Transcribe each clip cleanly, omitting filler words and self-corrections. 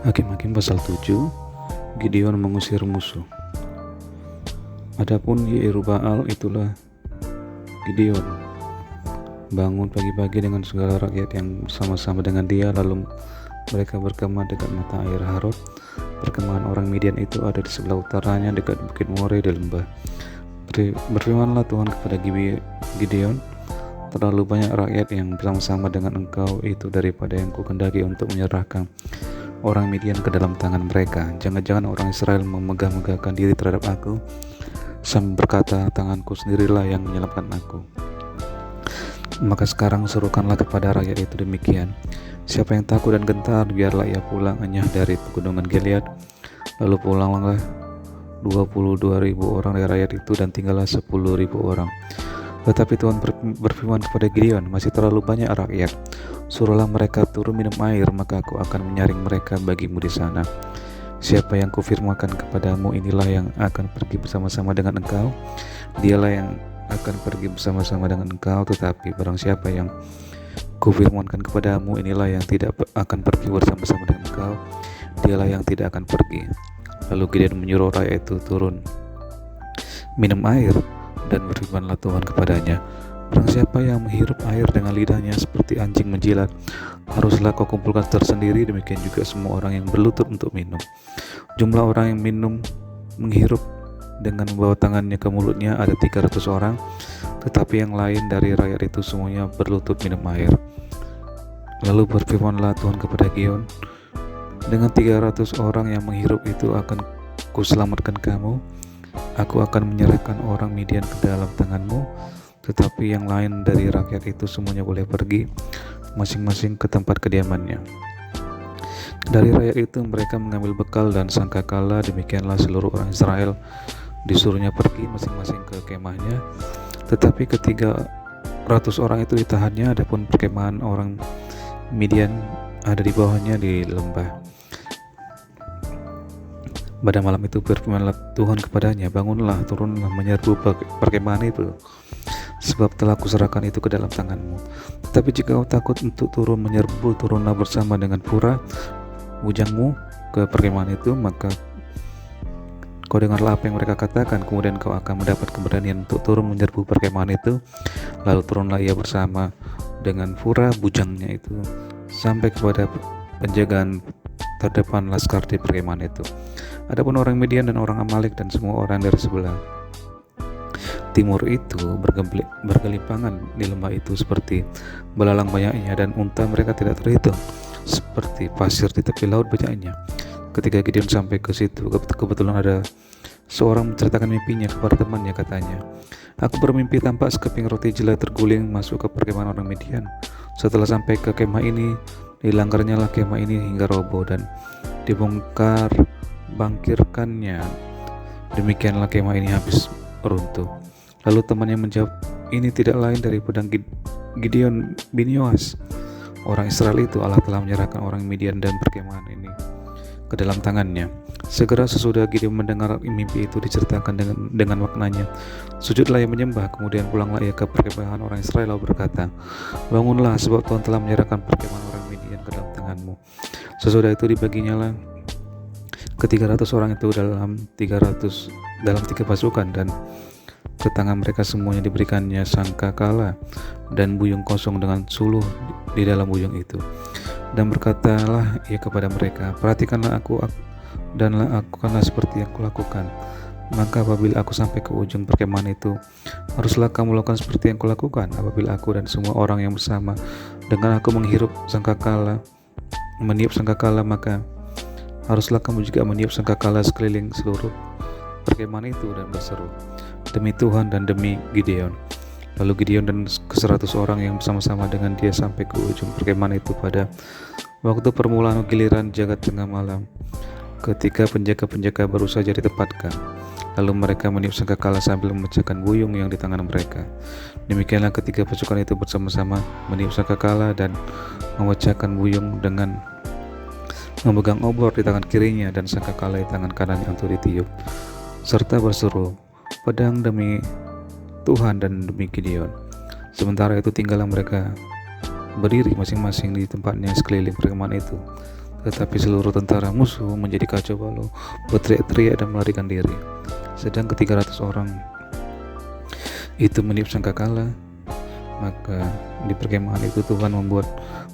Hakim-Hakim pasal 7, Gideon mengusir musuh. Adapun Yerubbaal itulah Gideon, bangun pagi-pagi dengan segala rakyat yang bersama-sama dengan dia, lalu mereka berkemah dekat mata air Harod. Perkemahan orang Midian itu ada di sebelah utaranya dekat bukit More di lembah. Berfirmanlah Tuhan kepada Gideon, terlalu banyak rakyat yang bersama-sama dengan engkau itu daripada yang kukendaki untuk menyerahkan orang Midian ke dalam tangan mereka. Jangan-jangan orang Israel memegah-megahkan diri terhadap aku sambil berkata, tanganku sendirilah yang menyelamatkan aku. Maka sekarang serukanlah kepada rakyat itu demikian: siapa yang takut dan gentar, biarlah ia pulang enyah dari pegunungan Gilead. Lalu pulanglah 22.000 orang dari rakyat itu, dan tinggallah 10.000 orang. Tetapi Tuhan berfirman kepada Gideon, masih terlalu banyak rakyat. Suruhlah mereka turun minum air, maka aku akan menyaring mereka bagimu di sana. Siapa yang kufirmankan kepadamu, inilah yang akan pergi bersama-sama dengan engkau. Dialah yang akan pergi bersama-sama dengan engkau. Tetapi barang siapa yang kufirmankan kepadamu, inilah yang tidak akan pergi bersama-sama dengan engkau. Dialah yang tidak akan pergi. Lalu Gideon menyuruh rakyat itu turun minum air, dan berfirmanlah Tuhan kepadanya, barang siapa yang menghirup air dengan lidahnya seperti anjing menjilat, haruslah kau kumpulkan tersendiri, demikian juga semua orang yang berlutut untuk minum. Jumlah orang yang menghirup dengan membawa tangannya ke mulutnya ada 300 orang, tetapi yang lain dari rakyat itu semuanya berlutut minum air. Lalu berfirmanlah Tuhan kepada Gideon, dengan 300 orang yang menghirup itu akan kuselamatkan kamu. Aku akan menyerahkan orang Midian ke dalam tanganmu, tetapi yang lain dari rakyat itu semuanya boleh pergi masing-masing ke tempat kediamannya. Dari rakyat itu mereka mengambil bekal dan sangkakala. Demikianlah seluruh orang Israel disuruhnya pergi masing-masing ke kemahnya. Tetapi ke-300 orang itu ditahannya, adapun perkemahan orang Midian ada di bawahnya di lembah. Pada malam itu berfirmanlah Tuhan kepadanya, bangunlah, turunlah menyerbu perkemahan itu, sebab telah kuserahkan itu ke dalam tanganmu. Tetapi jika kau takut untuk turun menyerbu, turunlah bersama dengan Pura bujangmu ke perkemahan itu, maka kau dengarlah apa yang mereka katakan, kemudian kau akan mendapat keberanian untuk turun menyerbu perkemahan itu. Lalu turunlah ia bersama dengan Pura bujangnya itu sampai kepada penjagaan terdepan laskar di perkemahan itu. Adapun orang Midian dan orang Amalek dan semua orang dari sebelah timur itu bergelimpangan di lembah itu seperti belalang banyaknya, dan unta mereka tidak terhitung, seperti pasir di tepi laut banyaknya. Ketika Gideon sampai ke situ, kebetulan ada seorang menceritakan mimpinya kepada temannya. Katanya, aku bermimpi tampak sekeping roti jelai terguling masuk ke perkemahan orang Midian. Setelah sampai ke kemah ini, dilanggarnya lah kemah ini hingga roboh dan bangkirkannya. Demikianlah kemah ini habis runtuh. Lalu temannya menjawab, ini tidak lain dari pedang Gideon bin Yoas. Orang Israel itu, Allah telah menyerahkan orang Midian dan perkemahan ini ke dalam tangannya. Segera sesudah Gideon mendengar mimpi itu diceritakan dengan maknanya, sujudlah ia menyembah. Kemudian pulanglah ia ke perkemahan orang Israel lalu berkata, bangunlah, sebab Tuhan telah menyerahkan perkemahan orang Midian ke dalam tanganmu. Sesudah itu dibaginya lah ke-300 orang itu dalam 3 pasukan, dan ke tangan mereka semuanya diberikannya sangkakala dan buyung kosong dengan suluh di dalam buyung itu. Dan berkatalah ia kepada mereka, perhatikanlah aku dan lakukanlah seperti yang kulakukan. Maka apabila aku sampai ke ujung perkemahan itu, haruslah kamu lakukan seperti yang kulakukan. Apabila aku dan semua orang yang bersama dengan aku meniup sangkakala, maka haruslah kamu juga meniup sangkakala sekeliling seluruh perkemahan itu dan berseru, demi Tuhan dan demi Gideon. Lalu Gideon dan ke-100 orang yang bersama-sama dengan dia sampai ke ujung perkemahan itu pada waktu permulaan giliran jagat tengah malam, ketika penjaga-penjaga baru saja ditempatkan. Lalu mereka meniup sangkakala sambil memecahkan buyung yang di tangan mereka. Demikianlah ketiga pasukan itu bersama-sama meniup sangkakala dan memecahkan buyung dengan memegang obor di tangan kirinya dan sangkakala di tangan kanannya untuk ditiup, serta berseru, pedang demi Tuhan dan demi Gideon. Sementara itu tinggallah mereka berdiri masing-masing di tempatnya sekeliling perkemahan itu. Tetapi seluruh tentara musuh menjadi kacau balau, berteriak-teriak dan melarikan diri. Sedang ke-300 orang itu meniup sangkakala, maka di perkemahan itu Tuhan membuat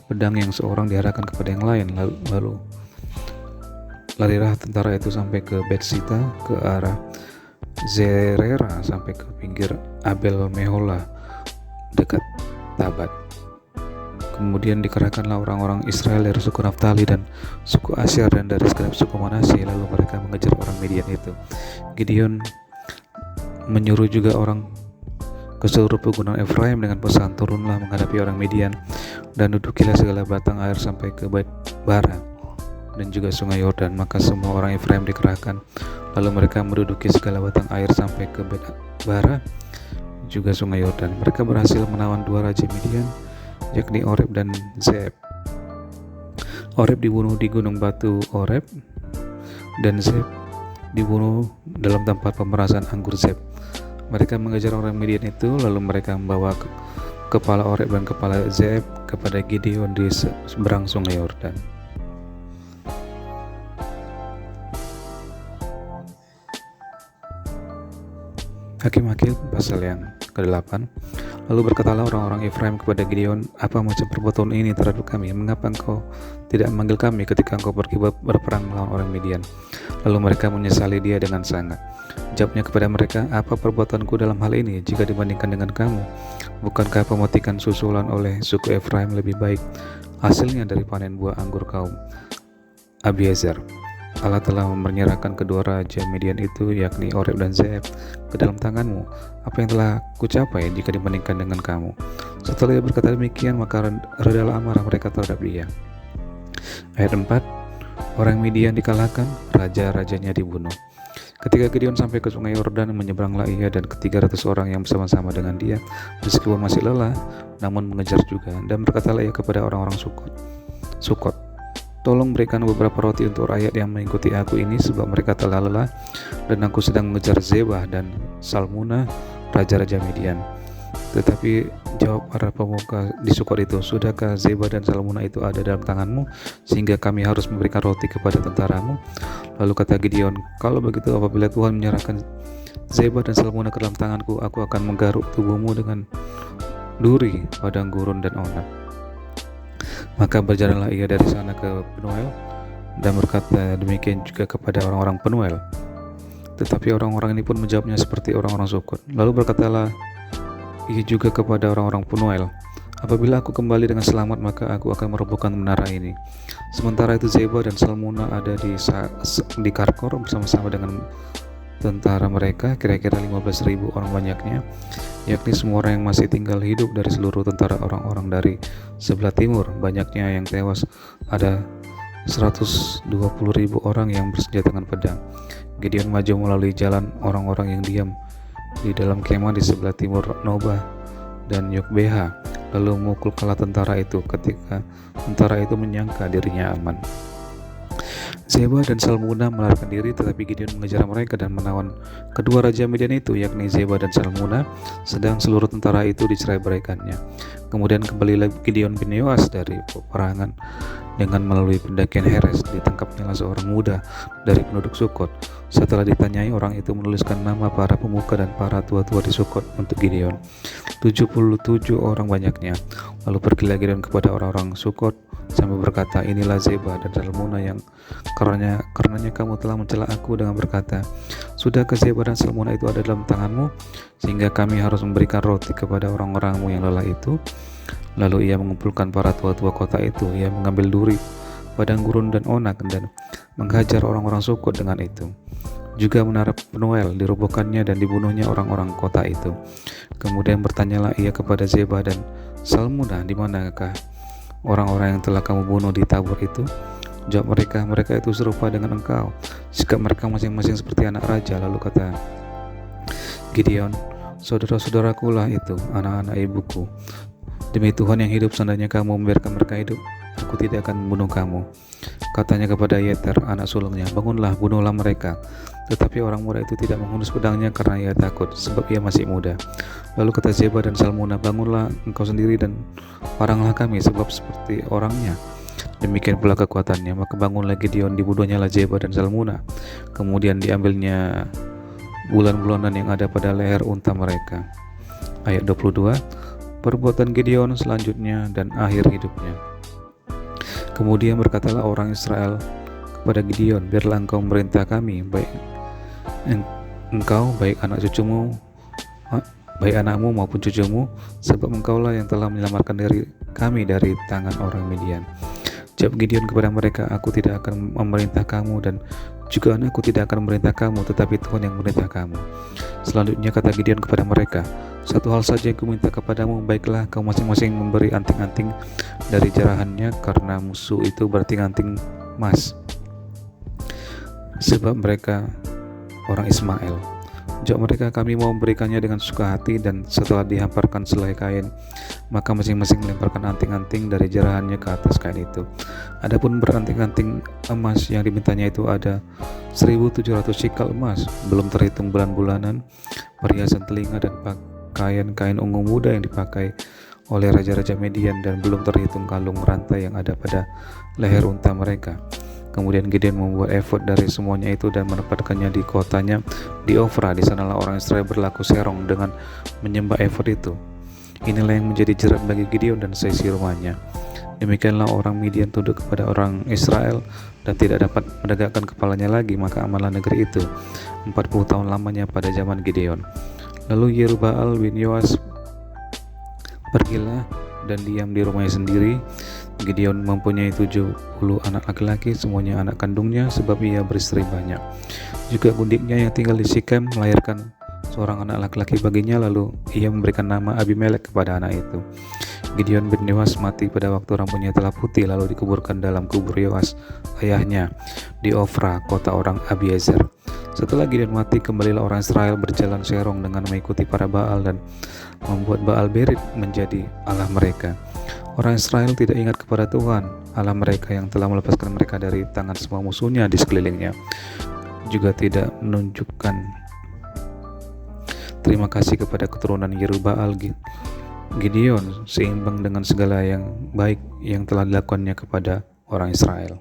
pedang yang seorang diarahkan kepada yang lain. Lalu larilah tentara itu sampai ke Betsita, ke arah Zerera, sampai ke pinggir Abel Mehola dekat Tabat. Kemudian dikerahkanlah orang-orang Israel dari suku Naftali dan suku Asyar dan dari segenap suku Manasye, lalu mereka mengejar orang Midian itu. Gideon menyuruh juga orang ke seluruh pegunungan Efraim dengan pesan, turunlah menghadapi orang Midian dan dudukilah segala batang air sampai ke Bait Bara dan juga sungai Yordan. Maka semua orang Efraim dikerahkan, lalu mereka menduduki segala batang air sampai ke Bait Bara juga sungai Yordan. Mereka berhasil menawan dua raja Midian, yakni Oreb dan Zeb. Oreb dibunuh di gunung batu Oreb, dan Zeb dibunuh dalam tempat pemerasan anggur Zeb. Mereka mengejar orang Midian itu, lalu mereka membawa kepala Oreb dan kepala Zeb kepada Gideon di seberang sungai Yordan. Hakim-Hakim pasal yang ke-8. Lalu berkatalah orang-orang Efraim kepada Gideon, apa macam perbuatan ini terhadap kami? Mengapa engkau tidak memanggil kami ketika engkau pergi berperang melawan orang Midian? Lalu mereka menyesali dia dengan sangat. Jawabnya kepada mereka, apa perbuatanku dalam hal ini jika dibandingkan dengan kamu? Bukankah pemetikan susulan oleh suku Efraim lebih baik hasilnya dari panen buah anggur kaum Abiezer? Allah telah menyerahkan kedua raja Midian itu, yakni Oreb dan Zeb, ke dalam tanganmu. Apa yang telah kucapai jika dibandingkan dengan kamu? Setelah dia berkata demikian, maka redalah amarah mereka terhadap dia. Ayat 4. Orang Midian dikalahkan, raja-rajanya dibunuh. Ketika Gideon sampai ke sungai Yordan, menyeberanglah ia dan ke-300 orang yang bersama-sama dengan dia, meskipun masih lelah, namun mengejar juga. Dan berkatalah ia kepada orang-orang Sukot, tolong berikan beberapa roti untuk rakyat yang mengikuti aku ini, sebab mereka telah lelah, dan aku sedang mengejar Zebah dan Salmunna, raja-raja Midian. Tetapi jawab para pemuka di Sukot itu, sudahkah Zebah dan Salmunna itu ada dalam tanganmu, sehingga kami harus memberikan roti kepada tentaramu? Lalu kata Gideon, kalau begitu apabila Tuhan menyerahkan Zebah dan Salmunna ke dalam tanganku, aku akan menggaruk tubuhmu dengan duri, padang gurun dan onak. Maka berjalanlah ia dari sana ke Penuel dan berkata demikian juga kepada orang-orang Penuel. Tetapi orang-orang ini pun menjawabnya seperti orang-orang Sukot. Lalu berkatalah ia juga kepada orang-orang Penuel, apabila aku kembali dengan selamat, maka aku akan merobohkan menara ini. Sementara itu Zebah dan Salmunna ada di Karkor bersama-sama dengan tentara mereka, kira-kira 15.000 orang banyaknya, yakni semua orang yang masih tinggal hidup dari seluruh tentara orang-orang dari sebelah timur. Banyaknya yang tewas ada 120.000 orang yang bersenjatakan pedang. Gideon maju melalui jalan orang-orang yang diam di dalam kemah di sebelah timur Nobah dan Yokbeha, lalu memukul kepala tentara itu ketika tentara itu menyangka dirinya aman. Zebah dan Salmunna melarikan diri, tetapi Gideon mengejar mereka dan menawan kedua raja Midian itu, yakni Zebah dan Salmunna, sedang seluruh tentara itu dicerai-beraikannya. Kemudian kembalilah Gideon bin Yoas dari peperangan dengan melalui pendakian Heres. Ditangkapnya seorang muda dari penduduk Sukot. Setelah ditanyai, orang itu menuliskan nama para pemuka dan para tua-tua di Sukot untuk Gideon, 77 orang banyaknya. Lalu pergilah Gideon kepada orang-orang Sukot sambil berkata, inilah Zebah dan Salmunna yang karenanya kamu telah mencela aku dengan berkata, sudahkah Zebah dan Salmunna itu ada dalam tanganmu, sehingga kami harus memberikan roti kepada orang-orangmu yang lelah itu? Lalu ia mengumpulkan para tua-tua kota itu. Ia mengambil duri, padang gurun dan onak, dan menghajar orang-orang Sukot dengan itu. Juga menara Penuel dirobohkannya dan dibunuhnya orang-orang kota itu. Kemudian bertanyalah ia kepada Zebah dan Salmunna, di manakah orang-orang yang telah kamu bunuh di Tabor itu? Jawab mereka, mereka itu serupa dengan engkau, sikap mereka masing-masing seperti anak raja. Lalu kata Gideon, saudara-saudaraku lah itu, anak-anak ibuku. Demi Tuhan yang hidup, seandainya kamu membiarkan mereka hidup, aku tidak akan membunuh kamu. Katanya kepada Yeter, anak sulungnya, bangunlah, bunuhlah mereka. Tetapi orang muda itu tidak menghunus pedangnya karena ia takut, sebab ia masih muda. Lalu kata Zebah dan Salmunna, bangunlah engkau sendiri dan paranglah kami, sebab seperti orangnya. demikian pula kekuatannya. Maka bangunlah Gideon, dibunuhnyalah Zebah dan Zalmunna, kemudian diambilnya bulan-bulanan yang ada pada leher unta mereka. Ayat 22, perbuatan Gideon selanjutnya dan akhir hidupnya. Kemudian berkatalah orang Israel kepada Gideon, biarlah engkau memerintah kami, baik engkau, baik anak cucumu, baik anakmu maupun cucumu, sebab engkaulah yang telah menyelamatkan kami dari tangan orang Midian. Jawab Gideon kepada mereka, aku tidak akan memerintah kamu dan juga anakku tidak akan memerintah kamu, tetapi Tuhan yang memerintah kamu. Selanjutnya kata Gideon kepada mereka, satu hal saja yang kuminta kepadamu, baiklah kau masing-masing memberi anting-anting dari jarahannya, karena musuh itu beranting-anting emas, sebab mereka orang Ismail. Jawab mereka, kami mau memberikannya dengan suka hati. Dan setelah dihamparkan selai kain, maka masing-masing melemparkan anting-anting dari jarahannya ke atas kain itu. Adapun beranting-anting emas yang dimintanya itu ada 1.700 shikal emas, belum terhitung bulan-bulanan, perhiasan telinga dan pakaian kain ungu muda yang dipakai oleh raja-raja Median, dan belum terhitung kalung rantai yang ada pada leher unta mereka. Kemudian Gideon membuat efod dari semuanya itu dan menempatkannya di kotanya di Ofra. Di sanalah orang Israel berlaku serong dengan menyembah efod itu. Inilah yang menjadi jerat bagi Gideon dan seisi rumahnya. Demikianlah orang Midian tunduk kepada orang Israel dan tidak dapat menegakkan kepalanya lagi, maka amanlah negeri itu 40 tahun lamanya pada zaman Gideon. Lalu Yerubbaal bin Yoas pergilah dan diam di rumahnya sendiri. Gideon mempunyai 70 anak laki-laki, semuanya anak kandungnya, sebab ia beristri banyak. Juga gundiknya yang tinggal di Sikem melahirkan seorang anak laki-laki baginya, lalu ia memberikan nama Abimelek kepada anak itu. Gideon bin Yoas mati pada waktu rambutnya telah putih, lalu dikuburkan dalam kubur Yoas ayahnya di Ofra, kota orang Abiezer. Setelah Gideon mati, kembalilah orang Israel berjalan serong dengan mengikuti para Baal dan membuat Baal Berit menjadi Allah mereka. Orang Israel tidak ingat kepada Tuhan Allah mereka yang telah melepaskan mereka dari tangan semua musuhnya di sekelilingnya. Juga tidak menunjukkan terima kasih kepada keturunan Yerubbaal Gideon, seimbang dengan segala yang baik yang telah dilakukannya kepada orang Israel.